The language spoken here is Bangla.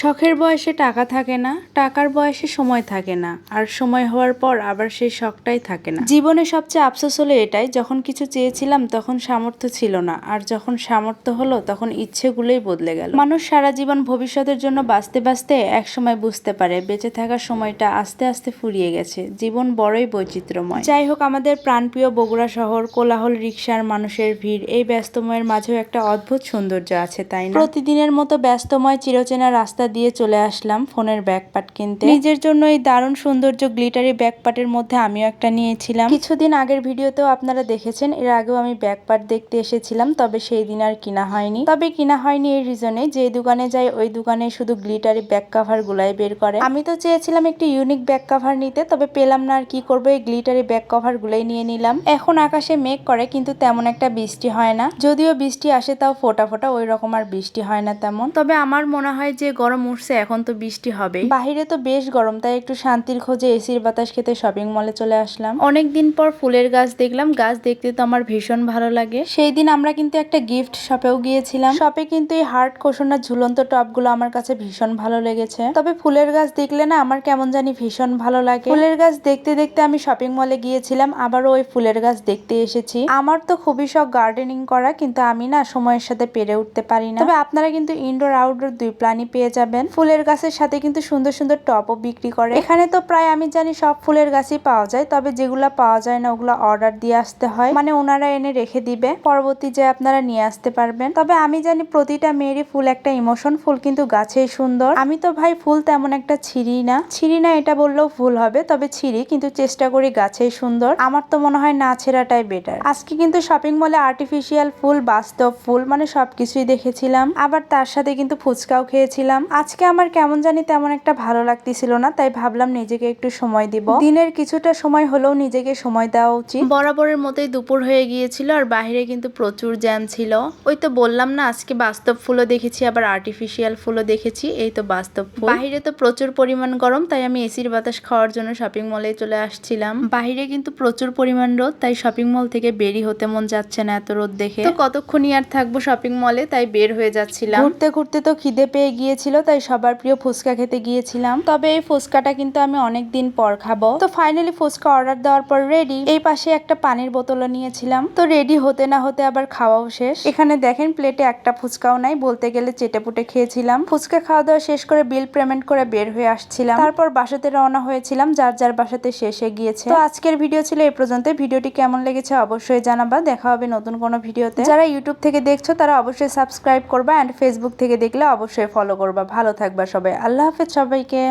শখের বয়সে টাকা থাকে না, টাকার বয়সে সময় থাকে না, আর সময় হওয়ার পর আবার সেই শখটাই থাকে না। জীবনে সবচেয়ে আফসোস হলো এটাই, যখন কিছু চেয়েছিলাম তখন সামর্থ্য ছিল না, আর যখন সামর্থ্য হলো তখন ইচ্ছেগুলোই বদলে গেল। মানুষ সারা জীবন ভবিষ্যতের জন্য বাঁচতে বাঁচতে একসময় বুঝতে পারে বেঁচে থাকার সময়টা আস্তে আস্তে ফুরিয়ে গেছে। জীবন বড়ই বৈচিত্র্যময়। যাই হোক, আমাদের প্রাণপ্রিয় বগুড়া শহর, কোলাহল, রিকশার, মানুষের ভিড়, এই ব্যস্তময়ের মাঝেও একটা অদ্ভুত সৌন্দর্য আছে, তাই না? প্রতিদিনের মতো ব্যস্তময় চিরচেনা রাস্তা দিয়ে চলে আসলাম ফোনের ব্যাকপাট কিনতে। নিজের জন্য এই দারুণ সৌন্দর্য গ্লিটারি ব্যাকপাটের মধ্যে আমিও একটা নিয়েছিলাম। কিছুদিন আগের ভিডিওতেও আপনারা দেখেছেন, এর আগেও আমি ব্যাকপাট দেখতে এসেছিলাম, তবে সেই দিন আর কিনা হয়নি। তবে কিনা হয়নি এই রিজনে, যে দোকানে যাই ওই দোকানে শুধু গ্লিটারি ব্যাক কাভার গুলাই বের করে। আমি তো চেয়েছিলাম একটি ইউনিক ব্যাক কাভার নিতে, তবে পেলাম না, আর কি করবো, এই গ্লিটারি ব্যাক কাভার গুলাই নিয়ে নিলাম। এখন আকাশে মেঘ করে, কিন্তু তেমন একটা বৃষ্টি হয় না। যদিও বৃষ্টি আসে তাও ফোটা ফোটা, ওই রকম আর বৃষ্টি হয় না তেমন। তবে আমার মনে হয় যে গরম উঠছে, এখন তো বৃষ্টি হবে। বাহিরে তো বেশ গরম, তাই একটু শান্তির খোঁজে এসির বাতাস খেতে শপিং মলে চলে আসলাম। অনেকদিন পর ফুলের গাছ দেখলাম, গাছ দেখতে তো আমার ভীষণ ভালো লাগে। সেই দিন আমরা কিন্তু একটা গিফট শপেও গিয়েছিলাম। শপে কিন্তু এই হার্ট কোশনের ঝুলন্ত টপগুলো আমার কাছে ভীষণ ভালো লেগেছে। তবে ফুলের গাছ দেখলে না আমার কেমন জানি ভীষণ ভালো লাগে। ফুলের গাছ দেখতে দেখতে আমি শপিং মলে গিয়েছিলাম, আবারও ওই ফুলের গাছ দেখতে এসেছি। আমার তো খুবই শখ গার্ডেনিং করা, কিন্তু আমি না সময়ের সাথে পেরে উঠতে পারি না। তবে আপনারা কিন্তু ইনডোর আউটডোর দুই প্ল্যানই পেয়ে যাবেন। ফুলের গাছের সাথে কিন্তু সুন্দর সুন্দর টপও বিক্রি করে। এখানে তো প্রায় আমি জানি সব ফুলের গাছই পাওয়া যায়, তবে যেগুলা পাওয়া যায় না ওগুলা অর্ডার দিয়ে আসতে হয়, মানে ওনারা এনে রেখে দিবে, পরবর্তী যে আপনারা নিয়ে আসতে পারবেন। তবে আমি জানি প্রতিটা মেয়েরই ফুল একটা ইমোশন, ফুল কিন্তু গাছেই সুন্দর। আমি তো ভাই ফুল তেমন একটা ছিঁড়ি না এটা বললেও ভুল হবে, তবে ছিঁড়ি, কিন্তু চেষ্টা করি গাছেই সুন্দর। আমার তো মনে হয় না ছেঁড়াটাই বেটার। আজকে কিন্তু শপিং মলে আর্টিফিশিয়াল ফুল, বাস্তব ফুল, মানে সবকিছুই দেখেছিলাম, আবার তার সাথে কিন্তু ফুচকাও খেয়েছিলাম। আজকে আমার কেমন জানি তেমন একটা ভালো লাগতেছিল না, তাই ভাবলাম নিজেকে একটু সময় দিব। দিনের কিছুটা সময় হলেও নিজেকে সময় দেওয়া উচিত। বরাবরের মতোই দুপুর হয়ে গিয়েছিল, আর বাইরে কিন্তু প্রচুর জ্যাম ছিল। ওই তো বললাম না, আজকে বাস্তব ফুলও দেখেছি, আবার আর্টিফিশিয়াল ফুলও দেখেছি। এই তো বাস্তব ফুল। বাহিরে তো প্রচুর পরিমাণ গরম, তাই আমি এসির বাতাস খাওয়ার জন্য শপিং মলে চলে আসছিলাম। বাহিরে কিন্তু প্রচুর পরিমাণ রোদ, তাই শপিং মল থেকে বেরই হতে মন যাচ্ছে না এত রোদ দেখে। তো কতক্ষণই আর থাকবো শপিং মলে, তাই বের হয়ে যাচ্ছিলাম। ঘুরতে ঘুরতে তো খিদে পেয়ে গিয়েছিল, তাই সবার প্রিয় ফুচকা খেতে গিয়েছিলাম। তবে এই ফুচকাটা কিন্তু আমি অনেক দিন পর খাবো। তো ফাইনালি ফুচকা অর্ডার দেওয়ার পর রেডি। এই পাশে একটা পানির বোতলও নিয়েছিলাম। তো রেডি হতে না হতে আবার খাওয়াও শেষ। এখানে দেখেন প্লেটে একটা ফুচকাও নাই, বলতে গেলে চেটেপুটে খেয়েছিলাম। ফুচকা খাওয়া দাওয়া শেষ করে বিল পেমেন্ট করে বের হয়ে আসছিলাম। তারপর বাসাতে রওনা হয়েছিলাম, যার যার বাসাতে শেষে গিয়েছে। তো আজকের ভিডিও ছিল এই পর্যন্ত। ভিডিওটি কেমন লেগেছে অবশ্যই জানাবা। দেখা হবে নতুন কোনো ভিডিওতে। যারা ইউটিউব থেকে দেখছো তারা অবশ্যই সাবস্ক্রাইব করবা, এন্ড ফেসবুক থেকে দেখলে অবশ্যই ফলো করবা। ভালো থাকবা সবাই। আল্লাহ হাফেজ সবাইকে।